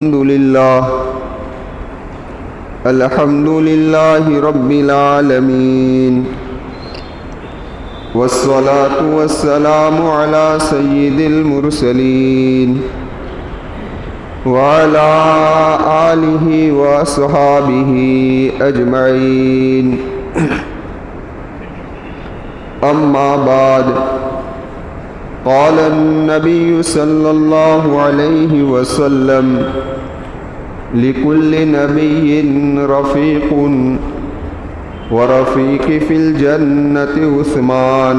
الحمد لله رب العالمين والصلاة والسلام على سيد المرسلين وعلى آله وصحابه أجمعين أما بعد قال النبي صلى الله عليه وسلم لكل نبي رفيق ورفيق في الجنة عثمان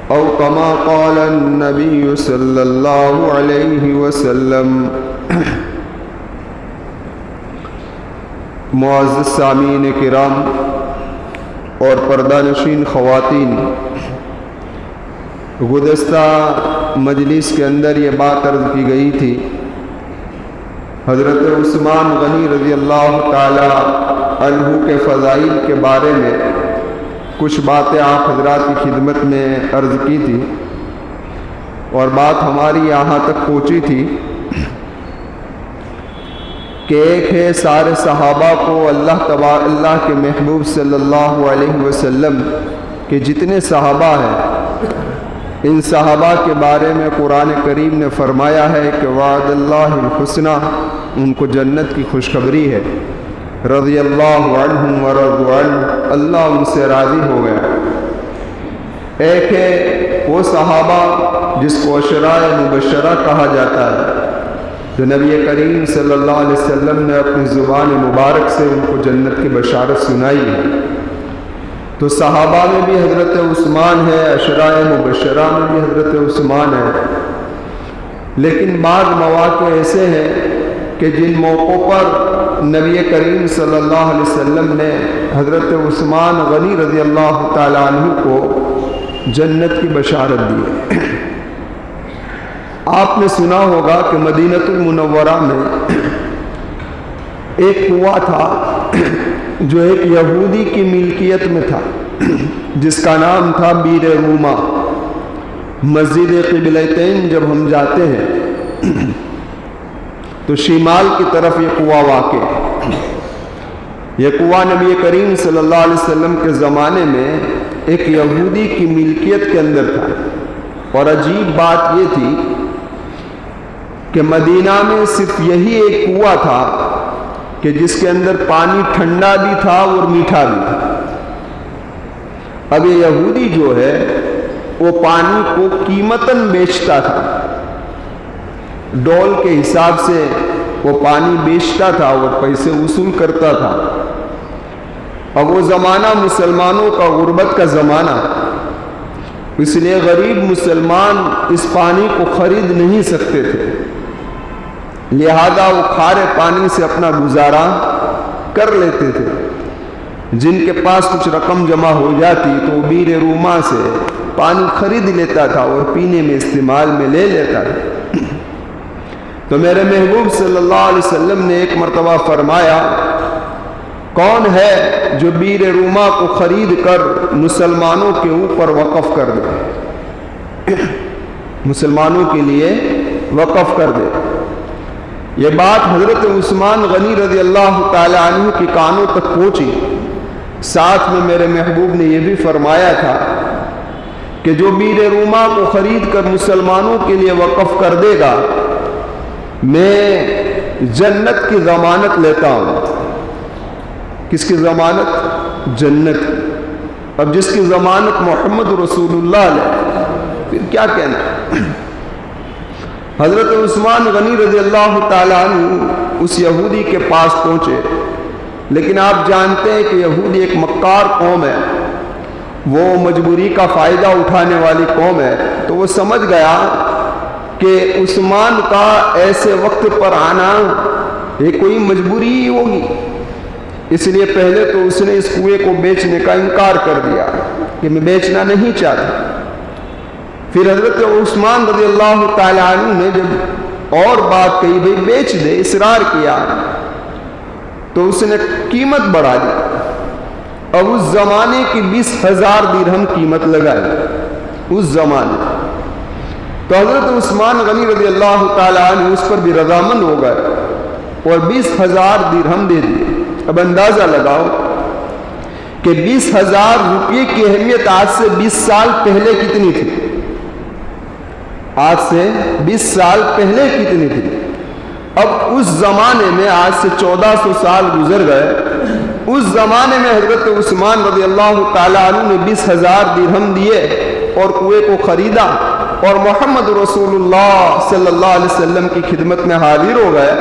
أو كما قال النبي صلى الله عليه وسلم۔ معزز سامعین کرام اور پردہ نشین خواتین، گزشتہ مجلس کے اندر یہ بات عرض کی گئی تھی، حضرت عثمان غنی رضی اللہ تعالی عنہ کے فضائل کے بارے میں کچھ باتیں آپ حضرات کی خدمت میں عرض کی تھی، اور بات ہماری یہاں تک پہنچی تھی کہ ایک ہے سارے صحابہ کو اللہ کے محبوب صلی اللہ علیہ وسلم کے جتنے صحابہ ہیں، ان صحابہ کے بارے میں قرآن کریم نے فرمایا ہے کہ وعد اللہ الحسنہ، ان کو جنت کی خوشخبری ہے، رضی اللہ عنہم ورضوا عنہ، اللہ ان سے راضی ہو گیا۔ ایک ہے وہ صحابہ جس کو عشرۂ مبشرہ کہا جاتا ہے، جو نبی کریم صلی اللہ علیہ وسلم نے اپنی زبان مبارک سے ان کو جنت کی بشارت سنائی ہے۔ تو صحابہ میں بھی حضرت عثمان ہے، عشرۂ مبشرہ میں بھی حضرت عثمان ہے، لیکن بعض مواقع ایسے ہیں کہ جن موقعوں پر نبی کریم صلی اللہ علیہ وسلم نے حضرت عثمان غنی رضی اللہ تعالیٰ عنہ کو جنت کی بشارت دی۔ آپ نے سنا ہوگا کہ مدینہ المنورہ میں ایک کنواں تھا جو ایک یہودی کی ملکیت میں تھا، جس کا نام تھا بیر روما۔ مسجد قبلتین جب ہم جاتے ہیں تو شمال کی طرف یہ کنواں واقع ہے۔ یہ کنواں نبی کریم صلی اللہ علیہ وسلم کے زمانے میں ایک یہودی کی ملکیت کے اندر تھا، اور عجیب بات یہ تھی کہ مدینہ میں صرف یہی ایک کنواں تھا کہ جس کے اندر پانی ٹھنڈا بھی تھا اور میٹھا بھی تھا۔ اب یہ یہودی جو ہے وہ پانی کو قیمتاً بیچتا تھا، ڈول کے حساب سے وہ پانی بیچتا تھا اور پیسے وصول کرتا تھا۔ اب وہ زمانہ مسلمانوں کا غربت کا زمانہ، اس لیے غریب مسلمان اس پانی کو خرید نہیں سکتے تھے، لہذا وہ کھارے پانی سے اپنا گزارا کر لیتے تھے۔ جن کے پاس کچھ رقم جمع ہو جاتی تو وہ بیر روما سے پانی خرید لیتا تھا اور پینے میں استعمال میں لے لیتا تھا۔ تو میرے محبوب صلی اللہ علیہ وسلم نے ایک مرتبہ فرمایا، کون ہے جو بیر روما کو خرید کر مسلمانوں کے اوپر وقف کر دے، مسلمانوں کے لیے وقف کر دے۔ یہ بات حضرت عثمان غنی رضی اللہ تعالی عنہ کی کانوں تک پہنچی۔ ساتھ میں میرے محبوب نے یہ بھی فرمایا تھا کہ جو بیر روما کو خرید کر مسلمانوں کے لیے وقف کر دے گا، میں جنت کی ضمانت لیتا ہوں۔ کس کی ضمانت؟ جنت۔ اب جس کی ضمانت محمد رسول اللہ نے، پھر کیا کہنا۔ حضرت عثمان غنی رضی اللہ تعالیٰ عنہ اس یہودی کے پاس پہنچے، لیکن آپ جانتے ہیں کہ یہودی ایک مکار قوم ہے، وہ مجبوری کا فائدہ اٹھانے والی قوم ہے۔ تو وہ سمجھ گیا کہ عثمان کا ایسے وقت پر آنا یہ کوئی مجبوری ہی ہوگی، اس لیے پہلے تو اس نے اس کنویں کو بیچنے کا انکار کر دیا کہ میں بیچنا نہیں چاہتا۔ پھر حضرت عثمان رضی اللہ تعالیٰ عنہ نے جب اور بات کہی، بھئی بیچ دے، اصرار کیا، تو اس نے قیمت بڑھا دی۔ اب اس زمانے کی 20,000 درہم قیمت لگائی، اس زمانے تو حضرت عثمان غنی رضی اللہ تعالیٰ عنہ اس پر بھی رضامند ہو گئے اور 20,000 درہم دے دیے۔ اب اندازہ لگاؤ کہ 20,000 روپے کی اہمیت آج سے 20 سال پہلے کتنی تھی؟ آج سے 20 سال پہلے کتنی تھی؟ اب اس زمانے میں، آج سے 1400 سال گزر گئے، اس زمانے میں حضرت عثمان رضی اللہ تعالیٰ عنہ نے 20,000 درہم دیے اور کنویں کو خریدا اور محمد رسول اللہ صلی اللہ علیہ وسلم کی خدمت میں حاضر ہو گئے۔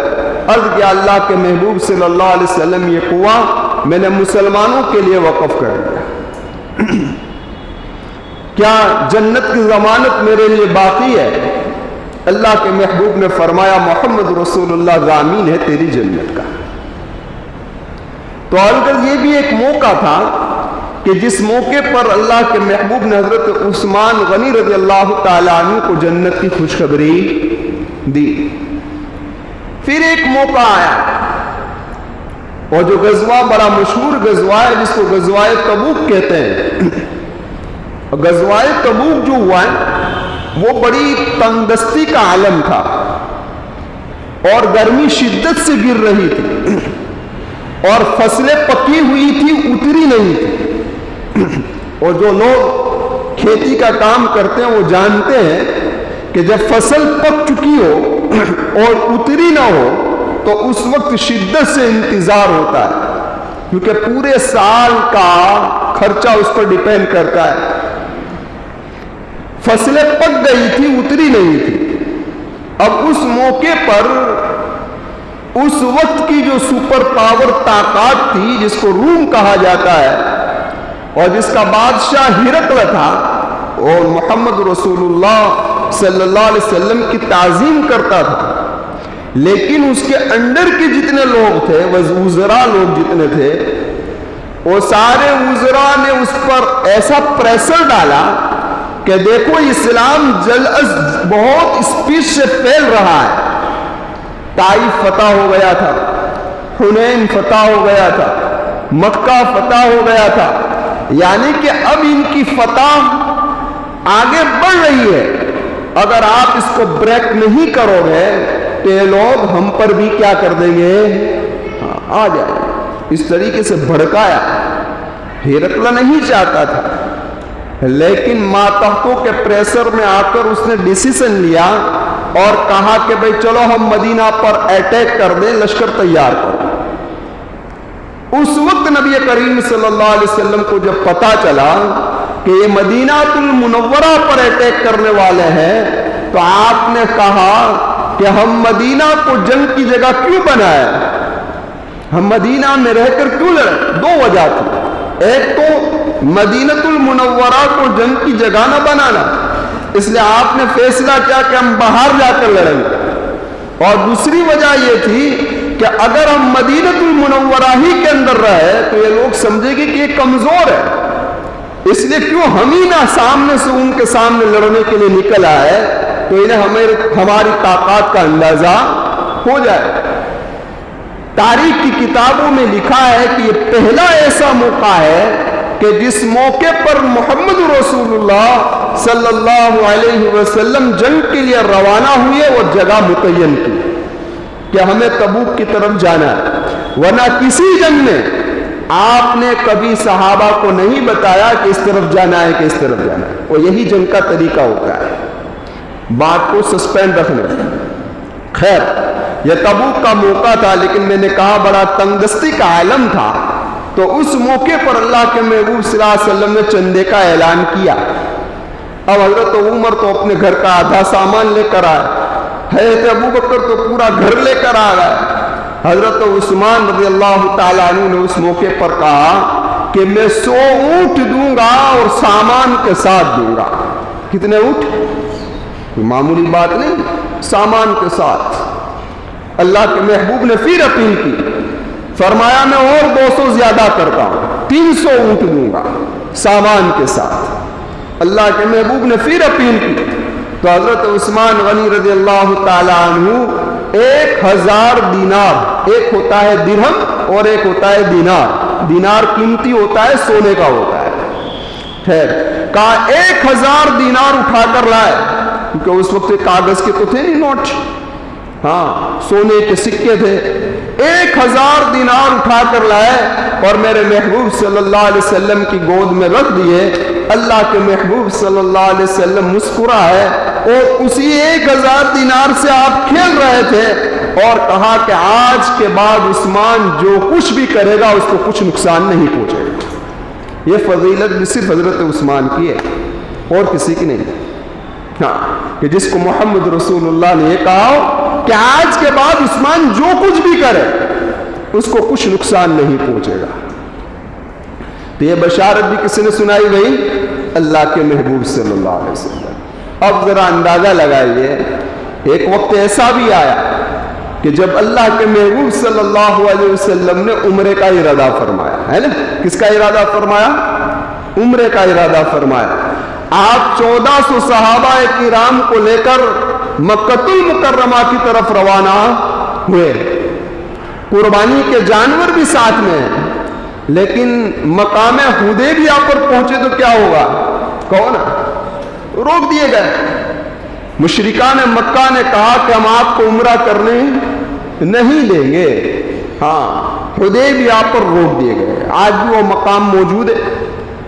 عرض کیا اللہ کے محبوب صلی اللہ علیہ وسلم، یہ کنواں میں نے مسلمانوں کے لیے وقف کر دیا، کیا جنت کی ضمانت میرے لیے باقی ہے؟ اللہ کے محبوب نے فرمایا محمد رسول اللہ ضامین ہے تیری جنت کا۔ تو البتہ یہ بھی ایک موقع تھا کہ جس موقع پر اللہ کے محبوب نے حضرت عثمان غنی رضی اللہ تعالیٰ عنہ کو جنت کی خوشخبری دی۔ پھر ایک موقع آیا اور جو غزوہ بڑا مشہور غزوہ ہے جس کو غزوہ تبوک کہتے ہیں۔ غزوہ تبوک جو ہوا ہے وہ بڑی تنگ دستی کا عالم تھا اور گرمی شدت سے گر رہی تھی اور فصلیں پکی ہوئی تھی، اتری نہیں تھی۔ اور جو لوگ کھیتی کا کام کرتے ہیں وہ جانتے ہیں کہ جب فصل پک چکی ہو اور اتری نہ ہو تو اس وقت شدت سے انتظار ہوتا ہے، کیونکہ پورے سال کا خرچہ اس پر ڈیپینڈ کرتا ہے۔ فصلیں پک گئی تھی، اتری نہیں تھی۔ اب اس موقع پر اس وقت کی جو سپر پاور طاقت تھی جس کو روم کہا جاتا ہے اور جس کا بادشاہ ہرقل تھا اور محمد رسول اللہ صلی اللہ علیہ وسلم کی تعظیم کرتا تھا، لیکن اس کے انڈر کے جتنے لوگ تھے، وزراء لوگ جتنے تھے، وہ سارے وزراء نے اس پر ایسا پریشر ڈالا کہ دیکھو اسلام بہت اسپیڈ سے پھیل رہا ہے۔ طائف فتح ہو گیا تھا، حنین فتح ہو گیا تھا، مکہ فتح ہو گیا تھا، یعنی کہ اب ان کی فتح آگے بڑھ رہی ہے۔ اگر آپ اس کو بریک نہیں کرو گے تو یہ لوگ ہم پر بھی کیا کر دیں گے، آ جائے۔ اس طریقے سے بھڑکایا۔ ہرقل نہیں چاہتا تھا، لیکن ماتحتوں کے پریشر میں آ کر اس نے ڈیسیژن لیا اور کہا کہ بھئی چلو ہم مدینہ پر اٹیک کر دیں، لشکر تیار کرو۔ اس وقت نبی کریم صلی اللہ علیہ وسلم کو جب پتا چلا کہ یہ مدینہ المنورہ پر اٹیک کرنے والے ہیں تو آپ نے کہا کہ ہم مدینہ کو جنگ کی جگہ کیوں بنائے، ہم مدینہ میں رہ کر کیوں لڑیں؟ دو وجہ تھی، ایک تو مدینہ المنورہ کو جنگ کی جگہ نہ بنانا، اس لیے آپ نے فیصلہ کیا کہ ہم باہر جا کر لڑیں گے، اور دوسری وجہ یہ تھی کہ اگر ہم مدینہ المنورہ ہی کے اندر رہے تو یہ لوگ سمجھیں گے کہ یہ کمزور ہے، اس لیے کیوں ہم ہی نہ سامنے سے ان کے سامنے لڑنے کے لیے نکل آئے تو انہیں ہماری طاقت کا اندازہ ہو جائے۔ تاریخ کی کتابوں میں لکھا ہے کہ یہ پہلا ایسا موقع ہے کہ جس موقع پر محمد رسول اللہ صلی اللہ علیہ وسلم جنگ کے لیے روانہ ہوئے اور جگہ متعین کی کہ ہمیں تبوک کی طرف جانا ہے، ورنہ کسی جنگ میں آپ نے کبھی صحابہ کو نہیں بتایا کہ اس طرف جانا ہے کہ اس طرف جانا ہے، اور یہی جنگ کا طریقہ ہوتا ہے، بات کو سسپینڈ رکھنے۔ خیر، یہ تبوک کا موقع تھا، لیکن میں نے کہا بڑا تنگ دستی کا عالم تھا، تو اس موقع پر اللہ کے محبوب صلی اللہ علیہ وسلم نے چندے کا اعلان کیا۔ اب حضرت عمر تو اپنے گھر کا آدھا سامان لے کر آئے، حضرت ابوبکر تو پورا گھر لے کر آ گئے، حضرت عثمان رضی اللہ تعالیٰ عنہ نے اس موقع پر کہا کہ میں 100 اونٹ دوں گا اور سامان کے ساتھ دوں گا۔ کتنے اونٹ؟ کوئی معمولی بات نہیں، سامان کے ساتھ۔ اللہ کے محبوب نے پھر اپیل کی، فرمایا میں اور 200 زیادہ کرتا ہوں، 300 اونٹ دوں گا سامان کے ساتھ۔ اللہ کے محبوب نے پھر اپیل کی تو حضرت عثمان غنی رضی اللہ تعالیٰ عنہ 1000 دینار، ایک ہوتا ہے درہم اور ایک ہوتا ہے دینار، دینار قیمتی ہوتا ہے، سونے کا ہوتا ہے، خیر کہا 1000 دینار اٹھا کر لائے کیونکہ اس وقت کاغذ کے تو تھے نہیں نوٹ، ہاں سونے کے سکے تھے. 1000 دینار اٹھا کر لائے اور میرے محبوب صلی اللہ علیہ وسلم کی گود میں رکھ دیے. اللہ کے محبوب صلی اللہ علیہ وسلم مسکرائے اور اسی 1000 دینار سے آپ کھیل رہے تھے اور کہا کہ آج کے بعد عثمان جو کچھ بھی کرے گا اس کو کچھ نقصان نہیں پہنچے گا. یہ فضیلت بھی صرف حضرت عثمان کی ہے اور کسی کی نہیں. ہاں کہ جس کو محمد رسول اللہ نے یہ کہا کہ آج کے بعد عثمان جو کچھ بھی کرے اس کو کچھ نقصان نہیں پہنچے گا. تو یہ بشارت بھی کسی نے سنائی گئی؟ اللہ کے محبوب صلی اللہ علیہ وسلم. اب ذرا اندازہ لگائیے، ایک وقت ایسا بھی آیا کہ جب اللہ کے محبوب صلی اللہ علیہ وسلم نے عمرے کا ارادہ فرمایا ہے نا. کس کا ارادہ فرمایا؟ عمرے کا ارادہ فرمایا. آپ 1400 صحابہ کرام کو لے کر مکہ المکرمہ کی طرف روانہ ہوئے. قربانی کے جانور بھی ساتھ میں ہیں، لیکن مقام حدیبیہ پر پہنچے تو کیا ہوگا؟ کون روک دیے گئے. مشرکان مکہ نے کہا کہ ہم آپ کو عمرہ کرنے نہیں دیں گے. ہاں حدیبیہ پر روک دیے گئے. آج بھی وہ مقام موجود ہے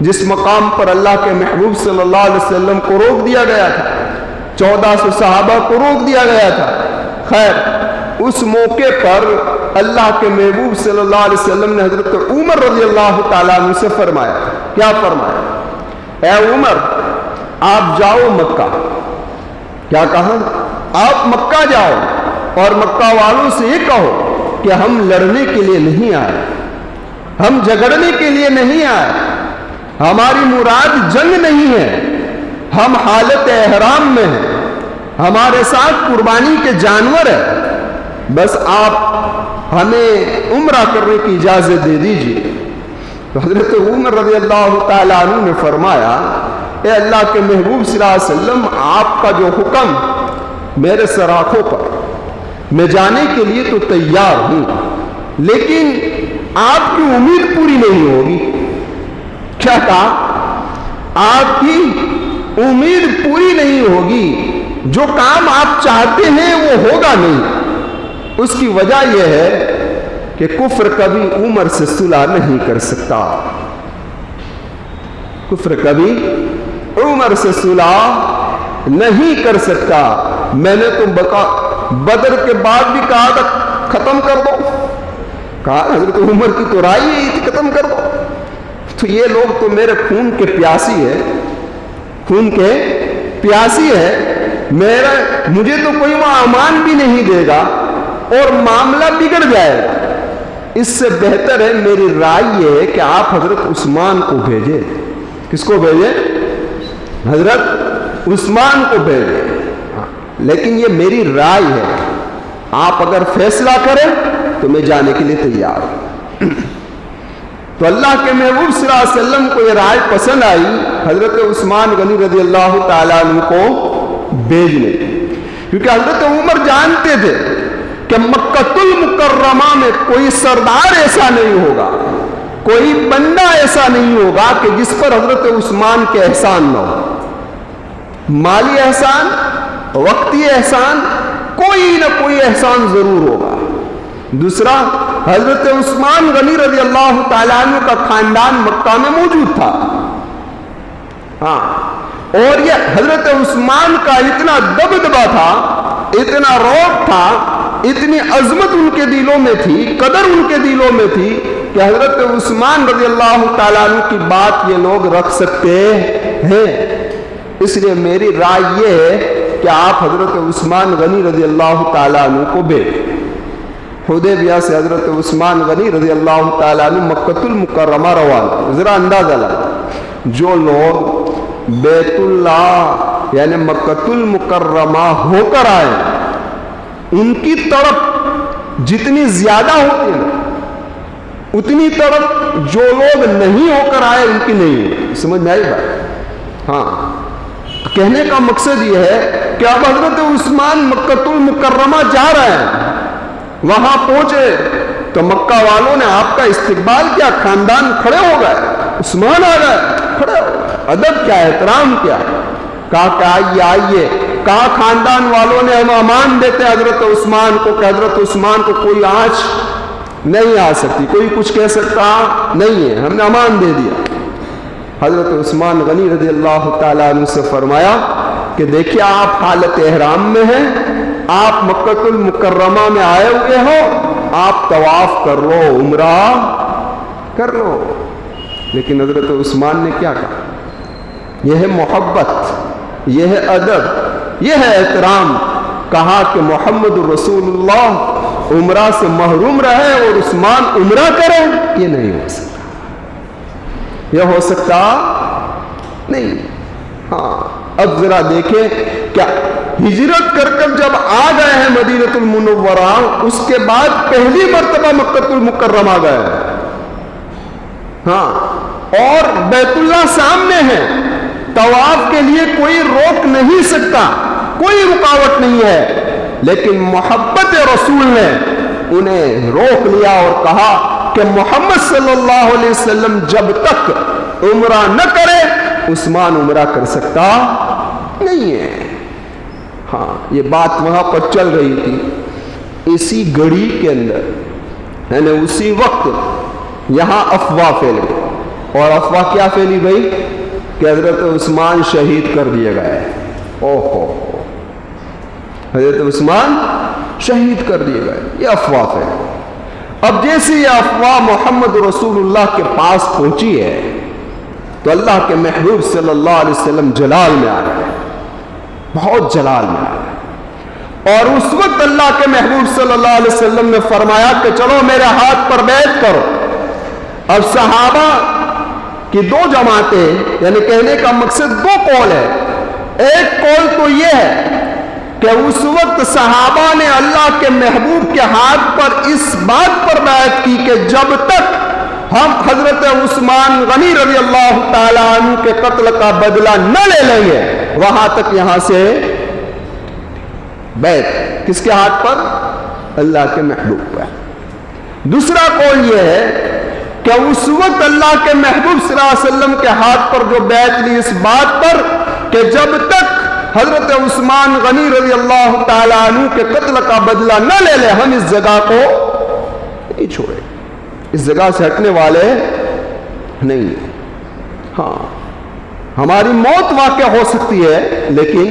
جس مقام پر اللہ کے محبوب صلی اللہ علیہ وسلم کو روک دیا گیا تھا، 1400 صحابہ کو روک دیا گیا تھا. خیر اس موقع پر اللہ کے محبوب صلی اللہ علیہ وسلم نے حضرت عمر رضی اللہ تعالیٰ عنہ سے فرمایا. کیا فرمایا؟ اے عمر آپ جاؤ مکہ. کیا کہا؟ آپ مکہ جاؤ اور مکہ والوں سے یہ کہو کہ ہم لڑنے کے لیے نہیں آئے، ہم جھگڑنے کے لیے نہیں آئے، ہماری مراد جنگ نہیں ہے، ہم حالت احرام میں ہیں، ہمارے ساتھ قربانی کے جانور ہیں، بس آپ ہمیں عمرہ کرنے کی اجازت دے دیجیے. تو حضرت عمر رضی اللہ تعالیٰ عنہ نے فرمایا اے اللہ کے محبوب صلی اللہ علیہ وسلم آپ کا جو حکم میرے سراخوں پر، میں جانے کے لیے تو تیار ہوں، لیکن آپ کی امید پوری نہیں ہوگی. کیا کہا؟ آپ کی امید پوری نہیں ہوگی، جو کام آپ چاہتے ہیں وہ ہوگا نہیں. اس کی وجہ یہ ہے کہ کفر کبھی عمر سے صلح نہیں کر سکتا. کفر کبھی عمر سے صلح نہیں کر سکتا. میں نے تو بدر کے بعد بھی کہا تھا ختم کر دو، کہا حضرت عمر کی تو رائے ہی تھی ختم کر دو. تو یہ لوگ تو میرے خون کے پیاسی ہے، خون کے پیاسی ہے، مجھے تو کوئی وہاں امان بھی نہیں دے گا اور معاملہ بگڑ جائے گا. اس سے بہتر ہے، میری رائے یہ ہے کہ آپ حضرت عثمان کو بھیجیں. کس کو بھیجیں؟ حضرت عثمان کو بھیجیں. لیکن یہ میری رائے ہے، آپ اگر فیصلہ کریں تو میں جانے کے لیے تیار ہوں. تو اللہ کے محبوب صلی اللہ علیہ وسلم کو یہ رائے پسند آئی حضرت عثمان غنی رضی اللہ تعالیٰ عنہ کو بھیجنے کی، کیونکہ حضرت عمر جانتے تھے کہ مکہ المکرمہ میں کوئی سردار ایسا نہیں ہوگا، کوئی بندہ ایسا نہیں ہوگا کہ جس پر حضرت عثمان کے احسان نہ ہو. مالی احسان، وقتی احسان، کوئی نہ کوئی احسان ضرور ہوگا. دوسرا، حضرت عثمان غنی رضی اللہ تعالیٰ عنہ کا خاندان مکہ میں موجود تھا. ہاں، اور یہ حضرت عثمان کا اتنا دبدبہ تھا، اتنا رعب تھا، اتنی عظمت ان کے دلوں میں تھی، قدر ان کے دلوں میں تھی کہ حضرت عثمان رضی اللہ تعالیٰ عنہ کی بات یہ لوگ رکھ سکتے ہیں. اس لیے میری رائے یہ ہے کہ آپ حضرت عثمان غنی رضی اللہ تعالیٰ عنہ کو بھیجیں. حدیبیہ سے حضرت عثمان غنی رضی اللہ تعالیٰ عنہ مکہ المکرمہ روانہ. ذرا اندازہ لگا، جو لوگ بیت اللہ یعنی مکہ المکرمہ ہو کر آئے ان کی طرف جتنی زیادہ ہوتی ہے اتنی طرف جو لوگ نہیں ہو کر آئے ان کی نہیں ہے. سمجھ میں آئی بات؟ ہاں، کہنے کا مقصد یہ ہے کہ اب حضرت عثمان مکہ المکرمہ جا رہے ہیں، وہاں پہنچے تو مکہ والوں نے آپ کا استقبال کیا، خاندان کھڑے ہو گئے، عثمان آ گئے، کھڑے ہو گئے، ادب کیا، احترام کیا، کہا کہ آئیے آئیے کہا خاندان والوں نے ہم امان دیتے حضرت عثمان کو کہ حضرت عثمان کو کوئی آنچ نہیں آ سکتی، کوئی کچھ کہہ سکتا نہیں ہے، ہم نے امان دے دیا۔ حضرت عثمان غنی رضی اللہ تعالیٰ عنہ سے فرمایا کہ دیکھیے آپ حالت احرام میں ہیں، آپ مکہ المکرمہ میں آئے ہوئے ہو، آپ طواف کر لو، عمرہ کر لو۔ لیکن حضرت عثمان نے کیا کہا؟ یہ ہے محبت، یہ ہے ادب، یہ ہے احترام۔ کہا کہ محمد رسول اللہ عمرہ سے محروم رہے اور عثمان عمرہ کرے، یہ نہیں ہو سکتا، یہ ہو سکتا نہیں۔ ہاں اب ذرا دیکھیں کیا ہجرت کر کر جب آ گئے ہیں مدینہ المنورہ، اس کے بعد پہلی مرتبہ مکہ المکرمہ گئے، ہاں، اور بیت اللہ سامنے ہے، طواف کے لیے کوئی روک نہیں سکتا، کوئی رکاوٹ نہیں ہے، لیکن محبت رسول نے انہیں روک لیا اور کہا کہ محمد صلی اللہ علیہ وسلم جب تک عمرہ نہ کرے عثمان عمرہ کر سکتا نہیں ہے۔ ہاں یہ بات وہاں پر چل رہی تھی، اسی گھڑی کے اندر یعنی اسی وقت یہاں افواہ پھیل گئی، اور افواہ کیا پھیلی بھائی کہ حضرت عثمان شہید کر دیے گئے۔ اوہو، حضرت عثمان شہید کر دیے گئے، یہ افواہ پھیلی۔ اب جیسے یہ افواہ محمد رسول اللہ کے پاس پہنچی ہے تو اللہ کے محبوب صلی اللہ علیہ وسلم جلال میں آ رہے ہیں، بہت جلال میں آ رہے ہیں، اور اس وقت اللہ کے محبوب صلی اللہ علیہ وسلم نے فرمایا کہ چلو میرے ہاتھ پر بیعت کرو۔ اب صحابہ کی دو جماعتیں، یعنی کہنے کا مقصد دو قول ہے۔ ایک قول تو یہ ہے کہ اس وقت صحابہ نے اللہ کے محبوب کے ہاتھ پر اس بات پر بیعت کی کہ جب تک ہم حضرت عثمان غنی رضی اللہ تعالیٰ عنہ کے قتل کا بدلہ نہ لے لیں گے وہاں تک یہاں سے بیعت کس کے ہاتھ پر؟ اللہ کے محبوب پر۔ دوسرا قول یہ ہے کہ اس وقت اللہ کے محبوب صلی اللہ علیہ وسلم کے ہاتھ پر جو بیعت لی اس بات پر کہ جب تک حضرت عثمان غنی رضی اللہ تعالیٰ عنہ کے قتل کا بدلہ نہ لے لے ہم اس جگہ کو نہیں چھوڑیں، اس جگہ سے ہٹنے والے نہیں۔ ہاں ہماری موت واقع ہو سکتی ہے، لیکن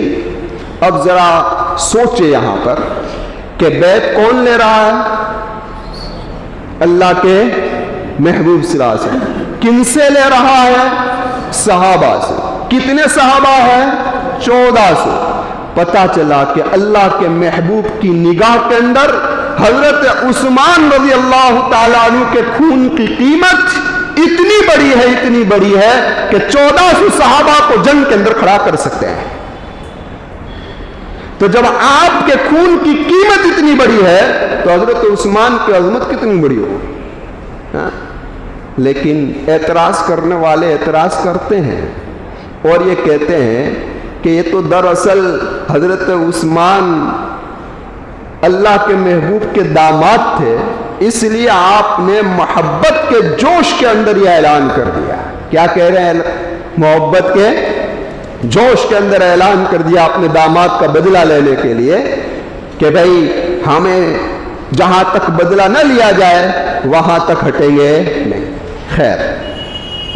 اب ذرا سوچے یہاں پر کہ بیعت کون لے رہا ہے؟ اللہ کے محبوب صلی اللہ علیہ وسلم۔ کن سے لے رہا ہے؟ صحابہ سے۔ کتنے صحابہ ہیں؟ 1400۔ پتہ چلا کہ اللہ کے محبوب کی نگاہ کے اندر حضرت عثمان رضی اللہ تعالیٰ عنہ کے خون کی قیمت اتنی بڑی ہے، اتنی بڑی ہے کہ 1400 صحابہ کو جنگ کے اندر کھڑا کر سکتے ہیں۔ تو جب آپ کے خون کی قیمت اتنی بڑی ہے تو حضرت عثمان کی عظمت کتنی بڑی ہوگی؟ لیکن اعتراض کرنے والے اعتراض کرتے ہیں اور یہ کہتے ہیں کہ یہ تو دراصل حضرت عثمان اللہ کے محبوب کے داماد تھے، اس لیے آپ نے محبت کے جوش کے اندر یہ اعلان کر دیا۔ کیا کہہ رہے ہیں؟ محبت کے جوش کے اندر اعلان کر دیا اپنے داماد کا بدلہ لینے کے لیے کہ بھائی ہمیں جہاں تک بدلہ نہ لیا جائے وہاں تک ہٹیں گے نہیں۔ خیر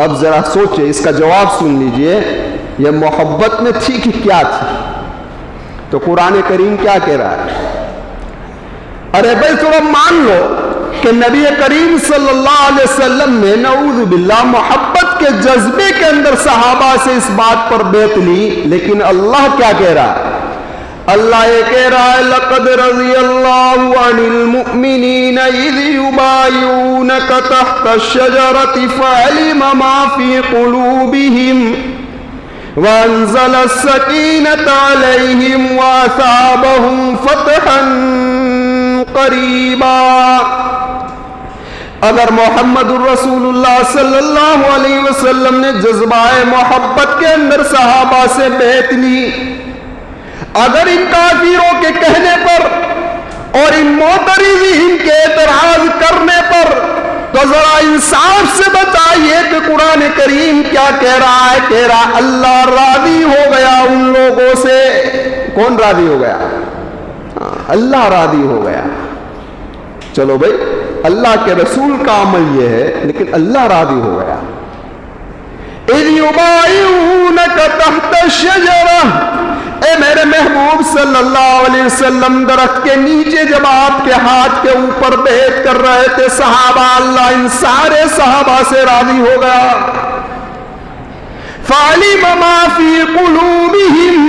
اب ذرا سوچے، اس کا جواب سن لیجئے، یہ محبت میں تھی کہ کیا تھی؟ تو قرآن کریم کیا کہہ رہا ہے؟ ارے بھائی تھوڑا مان لو کہ نبی کریم صلی اللہ علیہ وسلم نے نعوذ باللہ محبت کے جذبے کے اندر صحابہ سے اس بات پر بیعت لی، لیکن اللہ کیا کہہ رہا ہے؟ اللہ یہ کہہ رہا ہے لقد رضی اللہ عن المؤمنین اذ یبایعونک تحت الشجرۃ فعلم ما فی قلوبہم وانزل السکینۃ علیہم واثابہم فتحا قریبا۔ اگر محمد الرسول اللہ صلی اللہ علیہ وسلم نے جذبہ محبت کے اندر صحابہ سے بیعت لی، اگر ان کافروں کے کہنے پر اور ان معترضین کے اعتراض کرنے پر تو ذرا انصاف سے بتائیے کہ قرآن کریم کیا کہہ رہا ہے؟ کہہ رہا اللہ راضی ہو گیا ان لوگوں سے۔ کون راضی ہو گیا؟ اللہ راضی ہو گیا. چلو بھائی، اللہ کے رسول کا عمل یہ ہے، لیکن اللہ راضی ہو گیا. اِذْ يُبَايِعُونَكَ تَحْتَ الشَّجَرَةِ، اے میرے محبوب صلی اللہ علیہ وسلم، درخت کے نیچے جب آپ کے ہاتھ کے اوپر بیعت کر رہے تھے صحابہ، اللہ ان سارے صحابہ سے راضی ہو گیا. فَعَلِمَ مَا فِي قُلُوبِهِمْ،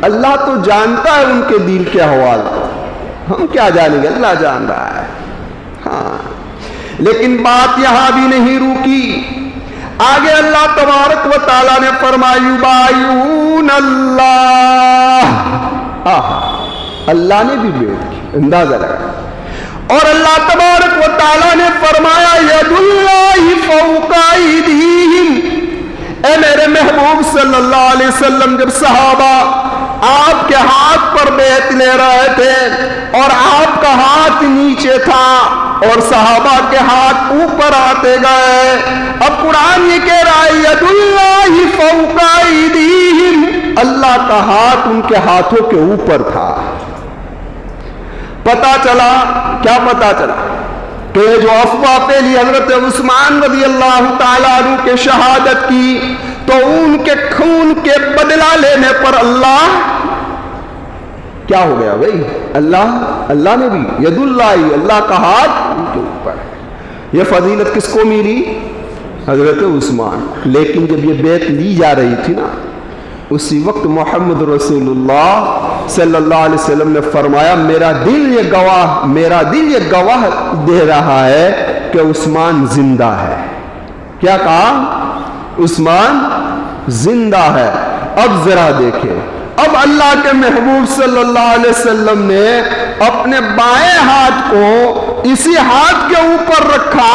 اللہ تو جانتا ہے ان کے دل کے احوال، ہم کیا جانیں گے، اللہ جان رہا ہے. ہاں، لیکن بات یہاں بھی نہیں رکی. آگے اللہ تبارک و تعالیٰ نے فرمایا یبایعون اللہ، اللہ نے بھی بیعت کی، اندازہ لگا. اور اللہ تبارک و تعالیٰ نے فرمایا ید اللہ فوق ایدیہم. اے میرے محبوب صلی اللہ علیہ وسلم، جب صحابہ آپ کے ہاتھ پر بیعت لے رہے تھے اور آپ کا ہاتھ نیچے تھا اور صحابہ کے ہاتھ اوپر آتے گئے، اب قرآن یہ کہہ رہا ہے ید اللہ فوق ایدیہم، اللہ کا ہاتھ ان کے ہاتھوں کے اوپر تھا. پتا چلا کیا؟ پتا چلا کہ جو افواہ پہلی حضرت عثمان رضی اللہ تعالیٰ عنہ کے شہادت کی، تو ان کے خون کے بدلہ لینے پر اللہ کیا ہو گیا بھائی؟ اللہ نے بھی ید اللہ، اللہ کا ہاتھ ان کے اوپر ہے. یہ فضیلت کس کو ملی؟ حضرت عثمان. لیکن جب یہ بیعت لی جا رہی تھی نا، اسی وقت محمد رسول اللہ صلی اللہ علیہ وسلم نے فرمایا میرا دل یہ گواہ دے رہا ہے کہ عثمان زندہ ہے. کیا کہا؟ عثمان زندہ ہے. اب ذرا دیکھیں، اب اللہ کے محبوب صلی اللہ علیہ وسلم نے اپنے بائیں ہاتھ کو اسی ہاتھ کے اوپر رکھا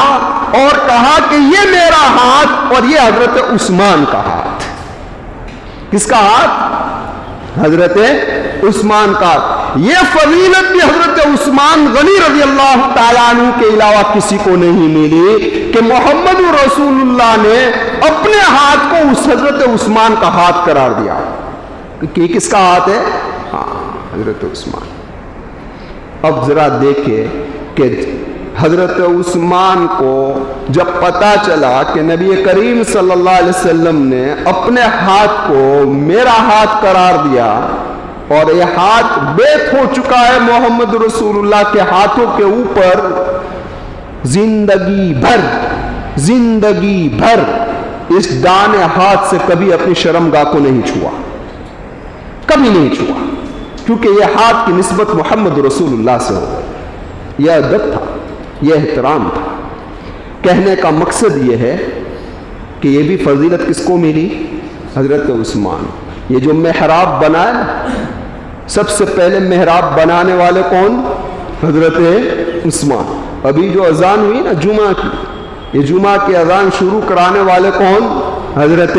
اور کہا کہ یہ میرا ہاتھ اور یہ حضرت عثمان کا ہاتھ. کس کا ہاتھ؟ حضرت عثمان کا. یہ فضیلت بھی حضرت عثمان غنی رضی اللہ تعالیٰ عنہ کے علاوہ کسی کو نہیں ملی کہ محمد رسول اللہ نے اپنے ہاتھ کو اس حضرت عثمان کا ہاتھ قرار دیا. کہ کس کا ہاتھ ہے؟ ہاں، حضرت عثمان. اب ذرا دیکھیں کہ حضرت عثمان کو جب پتا چلا کہ نبی کریم صلی اللہ علیہ وسلم نے اپنے ہاتھ کو میرا ہاتھ قرار دیا اور یہ ہاتھ بیعت ہو چکا ہے محمد رسول اللہ کے ہاتھوں کے اوپر، زندگی بھر اس دانے ہاتھ سے کبھی اپنی شرمگاہ کو نہیں چھوا، کبھی نہیں چھوا، کیونکہ یہ ہاتھ کی نسبت محمد رسول اللہ سے ہو. یہ ادب تھا، یہ احترام تھا. کہنے کا مقصد یہ ہے کہ یہ بھی فضیلت کس کو ملی؟ حضرت عثمان. یہ جو محراب بنا ہے، سب سے پہلے محراب بنانے والے کون؟ حضرت عثمان. ابھی جو اذان ہوئی نا جمعہ کی، یہ جمعہ کی اذان شروع کرانے والے کون؟ حضرت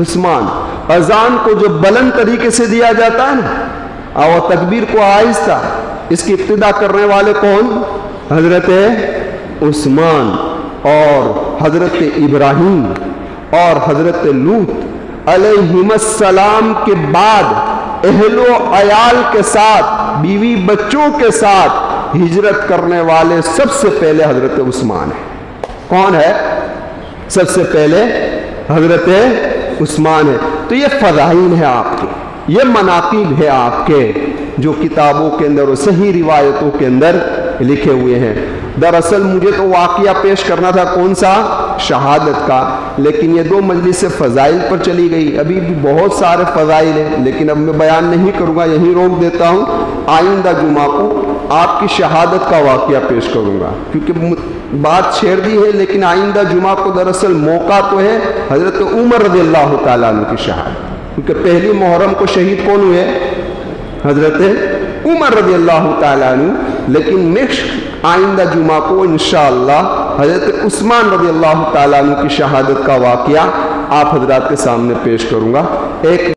عثمان. اذان کو جو بلند طریقے سے دیا جاتا ہے نا، اور تکبیر کو آہستہ، اس کی ابتدا کرنے والے کون؟ حضرت عثمان. اور حضرت ابراہیم اور حضرت لوط علیہم السلام کے بعد اہل و عیال کے ساتھ، بیوی بچوں کے ساتھ ہجرت کرنے والے سب سے پہلے حضرت عثمان ہے. کون ہے؟ سب سے پہلے حضرت عثمان ہے. تو یہ فضائل ہے آپ کے، یہ مناقب ہے آپ کے، جو کتابوں کے اندر اور صحیح روایتوں کے اندر لکھے ہوئے ہیں. دراصل مجھے تو واقعہ پیش کرنا تھا کون سا؟ شہادت کا، لیکن یہ دو مجلس فضائل پر چلی گئی. ابھی بھی بہت سارے فضائل ہیں، لیکن اب میں بیان نہیں کروں گا، یہیں روک دیتا ہوں. آئندہ جمعہ کو آپ کی شہادت کا واقعہ پیش کروں گا، کیونکہ بات چھیڑ دی ہے. لیکن آئندہ جمعہ کو دراصل موقع تو ہے حضرت عمر رضی اللہ تعالیٰ عنہ کی شہادت، کیونکہ پہلی محرم کو شہید کون ہوئے؟ حضرت عمر رضی اللہ تعالیٰ عنہ. لیکن نیکسٹ آئندہ جمعہ کو انشاءاللہ حضرت عثمان رضی اللہ تعالیٰ عنہ کی شہادت کا واقعہ آپ حضرات کے سامنے پیش کروں گا. ایک